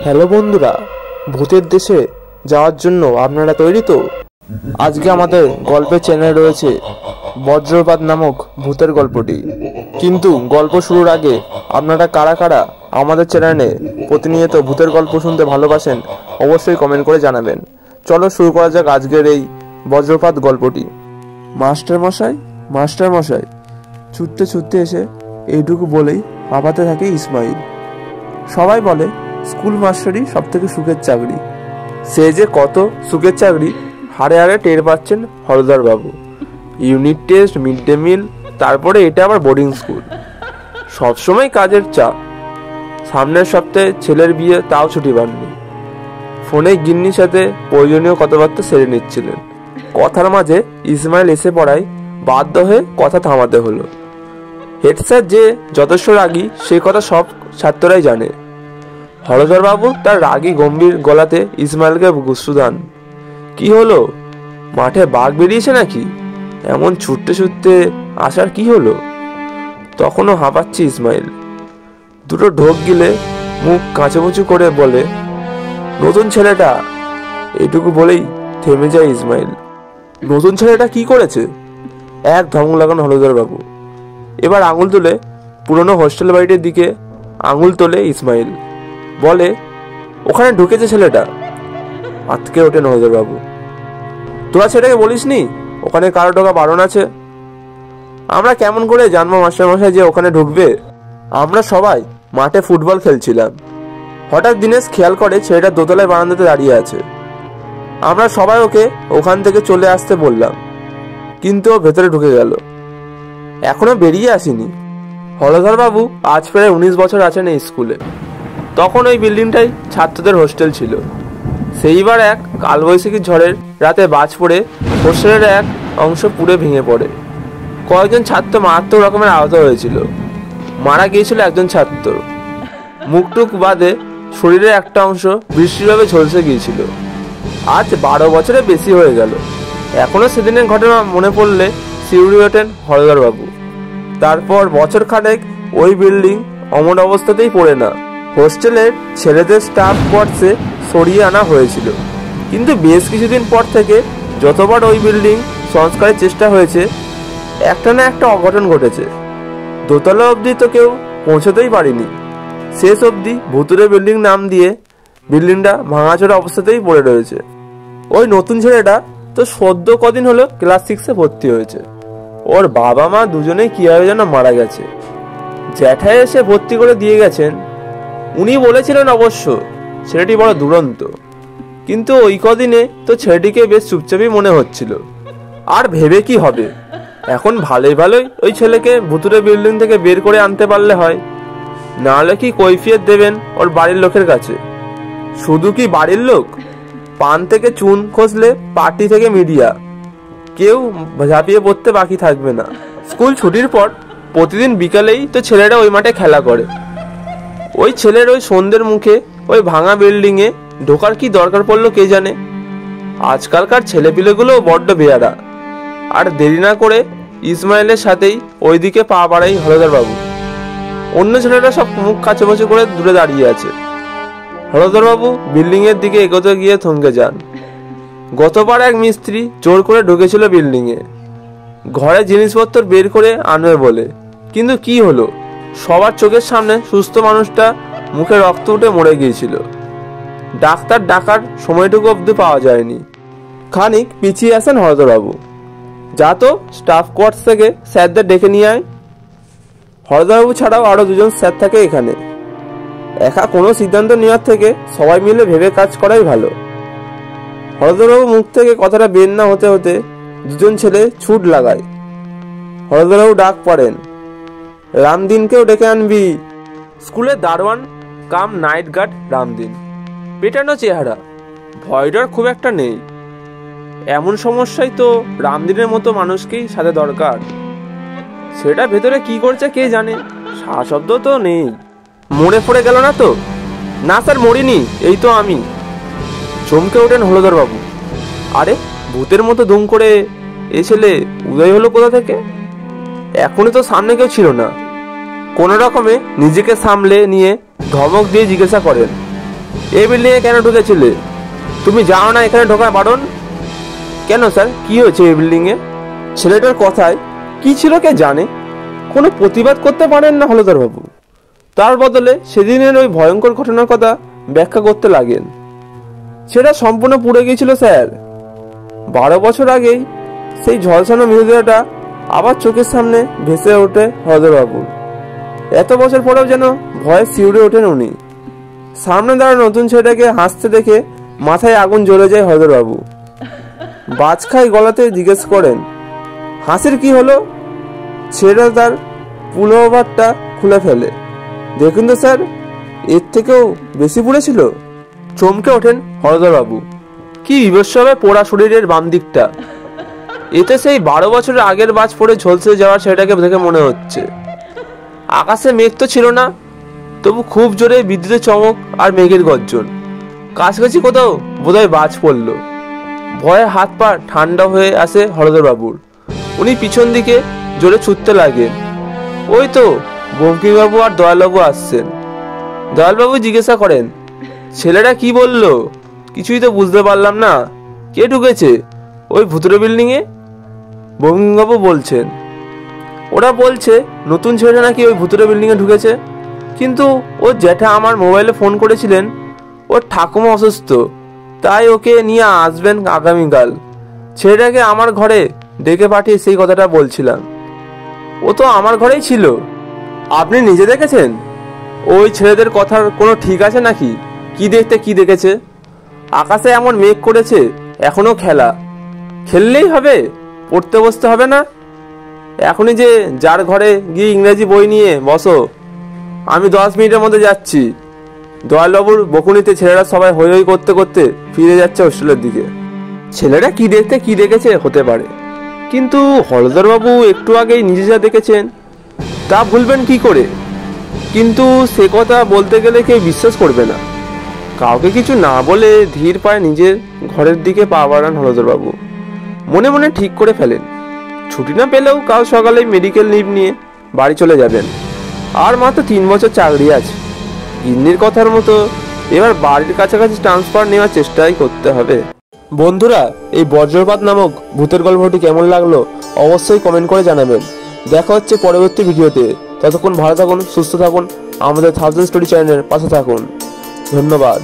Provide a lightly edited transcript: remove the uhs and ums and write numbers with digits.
Hello বন্ধুরা, ভূতের দেশে যাওয়ার জন্য আপনারা তৈরি তো? আজকে আমাদের গল্পের চ্যানেল রয়েছে বজ্রপাত নামক ভূতের গল্পটি। কিন্তু গল্প শুরুর আগে আপনারা কারা কারা আমাদের চ্যানেলে প্রতিনিয়ত ভূতের গল্প শুনতে ভালোবাসেন অবশ্যই কমেন্ট করে জানাবেন। চলো শুরু করা যাক আজকের এই বজ্রপাত গল্পটি। মাস্টার মশাই ছুটতে ছুটতে এসে এইটুকু বলেই হাঁপাতে থাকে ইসমাইল। সবাই বলে স্কুল মাস্টারই সব থেকে সুখের চাকরি। সে যে কত সুখের চাকরি হাড়ে হাড়ে টের পাচ্ছেন হলদর বাবু। Unit test, mid day meal, তারপরে এটা আবার বোর্ডিং স্কুল, সবসময় কাজের চাপ। সামনের সপ্তাহে ছেলের বিয়ে, তাও ছুটি পাননি। ফোনে গিন্নির সাথে প্রয়োজনীয় কথাবার্তা সেরে নিচ্ছিলেন। কথার মাঝে ইসমাইল এসে পড়ায় বাধ্য হয়ে কথা থামাতে হলো। হেড স্যার যে যথেষ্ট রাগী সে কথা সব ছাত্ররাই জানে। হলধর বাবু তার রাগী গম্ভীর গলাতে ইসমাইলকে গুস্তু দেন। কি হলো, মাঠে বাঘ বেরিয়েছে নাকি? এমন ছুটতে ছুটতে আসার কি হলো? তখনও হাঁপাচ্ছে ইসমাইল। দুটো ঢোক গিলে মুখ কাঁচুমুচু করে বলে, নতুন ছেলেটা। এটুকু বলেই থেমে যায় ইসমাইল। নতুন ছেলেটা কি করেছে? এক ধমক লাগান হলধর বাবু। এবার আঙুল তুলে পুরনো হোস্টেল বাড়িটির দিকে আঙুল তোলে ইসমাইল, বলে, ওখানে ঢুকেছে ছেলেটা। আটকে ওঠেন হলধর বাবু। তোরা ছেলেটাকে বলিসনি ওখানে কারো ঢোকা বারণ আছে? আমরা কেমন করে জানবো মাস্টারমশাই যে ওখানে ঢুকবে? আমরা সবাই মাঠে ফুটবল খেলছিলাম। হঠাৎ দিনেশ খেয়াল করে ছেলেটা দোতলায় বারান্দাতে দাঁড়িয়ে আছে। আমরা সবাই ওকে ওখান থেকে চলে আসতে বললাম, কিন্তু ও ভেতরে ঢুকে গেল, এখনো বেরিয়ে আসেনি। হলধর বাবু আজ প্রায় 19 বছর আছেন এই স্কুলে। তখন ওই বিল্ডিংটাই ছাত্রদের হোস্টেল ছিল। সেইবার এক কালবৈশাখী ঝড়ের রাতে বাজ পড়ে হোস্টেলের এক অংশ পুড়ে ভেঙে পড়ে। কয়েকজন ছাত্র মারাত্মক রকমের আহত হয়েছিল। মারা গিয়েছিল একজন ছাত্র। মুখটুক বাদে শরীরের একটা অংশ বৃষ্টিভাবে ঝলসে গিয়েছিল। আজ 12 বছরের বেশি হয়ে গেল। এখনো সেদিনের ঘটনা মনে পড়লে শিউরে ওঠেন হলধর বাবু। তারপর বছর খানেক ওই বিল্ডিং অমন অবস্থাতেই পড়ে না। হোস্টেলের ছেলেদের স্টাফ কোয়ার্টার্সে সরিয়ে আনা হয়েছিল। কিন্তু বেশ কিছুদিন পর থেকে যতবার ওই বিল্ডিং সংস্কারের চেষ্টা হয়েছে, একটা না একটা অঘটন ঘটেছে। দোতলা অবধি তো কেউ পৌঁছতেই পারেনি। শেষ অবধি ভুতুরে বিল্ডিং নাম দিয়ে বিল্ডিংটা ভাঙাচোরা অবস্থাতেই পড়ে রয়েছে। ওই নতুন ছেলেটা তো সদ্য কদিন হলো ক্লাস 6-এ ভর্তি হয়েছে। ওর বাবা মা দুজনেই কিভাবে যেন মারা গেছে। জ্যাঠাই এসে ভর্তি করে দিয়ে গেছেন। উনি বলেছিলেন অবশ্য ছেলেটি বড় দুরন্ত, কিন্তু ওই কদিনে তো ছেলেটিকে বেশ চুপচাপই মনে হচ্ছিল। আর ভেবে কি হবে, এখন ভালোই ওই ছেলেকে ভুতুরে বিল্ডিং থেকে বের করে আনতে পারলে হয়। নাহলে কি কৈফিয়ত দেবেন ওর বাড়ির লোকের কাছে? শুধু কি বাড়ির লোক, পান থেকে চুন খসলে পার্টি থেকে মিডিয়া, কেউ ঝাঁপিয়ে পড়তে বাকি থাকবে না। স্কুল ছুটির পর প্রতিদিন বিকালেই তো ছেলেরা ওই মাঠে খেলা করে। ওই ছেলের ওই সন্ধ্যের মুখে ওই ভাঙা বিল্ডিং এ ঢোকার কি দরকার পড়লো কে জানে। আজকালকার ছেলেপিলেগুলো বড্ড বেয়ারা। আর দেরি না করে ইসমাইলের সাথেই ওইদিকে পা বাড়াই হলধর বাবু। অন্য ছেলেরা সব মুখ কাচুমাচু করে দূরে দাঁড়িয়ে আছে। হলধর বাবু বিল্ডিং এর দিকে এগোতে গিয়ে থমকে যান। গতবার এক মিস্ত্রি জোর করে ঢুকেছিল বিল্ডিং এ, ঘরে জিনিসপত্র বের করে আনবে বলে। কিন্তু কি হলো, সবার চোখের সামনে সুস্থ মানুষটা মুখে রক্ত উঠে মরে গিয়েছিল। ডাক্তার ডাকার সময়টুকু অবধি পাওয়া যায়নি। খানিক পিছিয়ে আসেন হলধর বাবু। যা তো স্টাফ কোয়ার্টার্স থেকে স্যারদের ডেকে নিয়ে আয়। হলধর বাবু ছাড়াও আরো 2জন স্যার থাকে এখানে। একা কোনো সিদ্ধান্ত নেওয়ার থেকে সবাই মিলে ভেবে কাজ করাই ভালো। হলধর বাবু মুখ থেকে কথাটা বের না হতে হতে 2জন ছেলে ছুট লাগায়। হলধর বাবু ডাক পড়েন, রামদিনকেও ডেকে আনবি। স্কুলের দারোয়ান কাম নাইট গার্ড রামদিন, পেটানো চেহারা, ভয়ডর খুব একটা নেই। এমন সমস্যায় তো রামদিনের মতো মানুষকেই সাথে দরকার। সেটা ভেতরে কি করছে কে জানে, শব্দ তো নেই। মরে পড়ে গেল না তো? না স্যার, মরিনি, এই তো আমি। চমকে ওঠেন হলধর বাবু। আরে, ভূতের মতো দুম করে এ ছেলে উদয় হলো কোথা থেকে? এখনই তো সামনে কেউ ছিল না। কোনো রকমে নিজেকে সামলে নিয়ে ধমক দিয়ে জিজ্ঞাসা করেন, এই বিল্ডিংয়ে কেন ঢুকেছিলে? তুমি জানো না এখানে ঢোকা বারণ? কেন স্যার, কি হয়েছে এই বিল্ডিংয়ে? ছেলেটার কথায় কি ছিল কে জানে, কোনো প্রতিবাদ করতে পারেন না হলদর বাবু। তার বদলে সেদিনের ওই ভয়ঙ্কর ঘটনার কথা ব্যাখ্যা করতে লাগেন। সেটা সম্পূর্ণ পুড়ে গিয়েছিল স্যার। 12 বছর আগেই সেই ঝলসানো মৃতদেহটা আবার চোখের সামনে ভেসে ওঠে হলদর বাবুর। এত বছর পরেও যেন ভয়ে শিউরে ওঠেন উনি। সামনে দাঁড়ানো নতুন ছেলেটাকে হাসতে দেখে মাথায় আগুন জ্বলে যায় হলদর বাবু। বাজখাই গলাতে জিজ্ঞেস করেন, হাসির কি হলো? ছেলেটা তার পুলোভারটা খুলে ফেলে। দেখুন তো স্যার, এর থেকেও বেশি পুড়েছিল। চমকে ওঠেন হলদর বাবু। কি বিভৎসভাবে পোড়া শরীরের বাম দিকটা। এতে সেই 12 বছরের আগের বাজ পড়ে ঝলসে যাওয়ার সেটাকে দেখে মনে হচ্ছে। আকাশে মেঘ তো ছিল না, তবু খুব জোরে বিদ্যুতের চমক আর মেঘের গর্জন। কাছাকাছি কোথাও বোধহয় বাজ পড়ল। ভয়ে হাত পা ঠান্ডা হয়ে আসে হলদর বাবুর। উনি পিছন দিকে জোরে ছুটতে লাগেন। ওই তো বঙ্কিমবাবু আর দয়ালবাবু আসছেন। দয়ালবাবু জিজ্ঞাসা করেন, ছেলেটা কি বলল? কিছুই তো বুঝতে পারলাম না। কে ঢুকেছে ওই ভুতুরে বিল্ডিংয়ে? বঙ্কিমবাবু বলছেন, ওরা বলছে নতুন ছেলেটা নাকি ওই ভুতুরে বিল্ডিংয়ে ঢুকেছে। কিন্তু ও জ্যাঠা আমার মোবাইলে ফোন করেছিলেন, ওর ঠাকুমা অসুস্থ, তাই ওকে নিয়ে আসবেন আগামীকাল। ছেলেটাকে আমার ঘরে ডেকে পাঠিয়ে সেই কথাটা বলছিলাম। ও তো আমার ঘরেই ছিল। আপনি নিজে দেখেছেন? ওই ছেলেদের কথার কোনো ঠিক আছে নাকি? কি দেখতে কি দেখেছে? আকাশে এমন মেঘ করেছে, এখনো খেলা। খেললেই হবে, পড়তে বসতে হবে না? এখনই যে যার ঘরে গিয়ে ইংরেজি বই নিয়ে বসো। আমি 10 মিনিটের মধ্যে যাচ্ছি। দয়ালবাবুর বকুনিতে ছেলেরা সবাই হৈ হৈ করতে করতে ফিরে যাচ্ছে হোস্টেলের দিকে। ছেলেরা কি দেখতে কি দেখেছে হতে পারে, কিন্তু হলদরবাবু একটু আগেই নিজে যা দেখেছেন তা ভুলবেন কি করে? কিন্তু সে কথা বলতে গেলে কেউ বিশ্বাস করবে না। কাউকে কিছু না বলে ধীর পায়ে নিজের ঘরের দিকে পা বাড়ান হলদরবাবু। মনে মনে ঠিক করে ফেলেন, ছুটি না পেলেও কাল সকালে মেডিকেল লিভ নিয়ে বাড়ি চলে যাবেন। আর মাত্র 3 বছর চাকরি আছে। গিন্নির কথার মতো এবার বাড়ির কাছাকাছি ট্রান্সফার নেওয়ার চেষ্টাই করতে হবে। বন্ধুরা, এই বজ্রপাত নামক ভূতের গল্পটি কেমন লাগলো অবশ্যই কমেন্ট করে জানাবেন। দেখা হচ্ছে পরবর্তী ভিডিওতে। ততক্ষণ ভালো থাকুন, সুস্থ থাকুন, আমাদের 1000 স্টোরি চ্যানেলের পাশে থাকুন। ধন্যবাদ।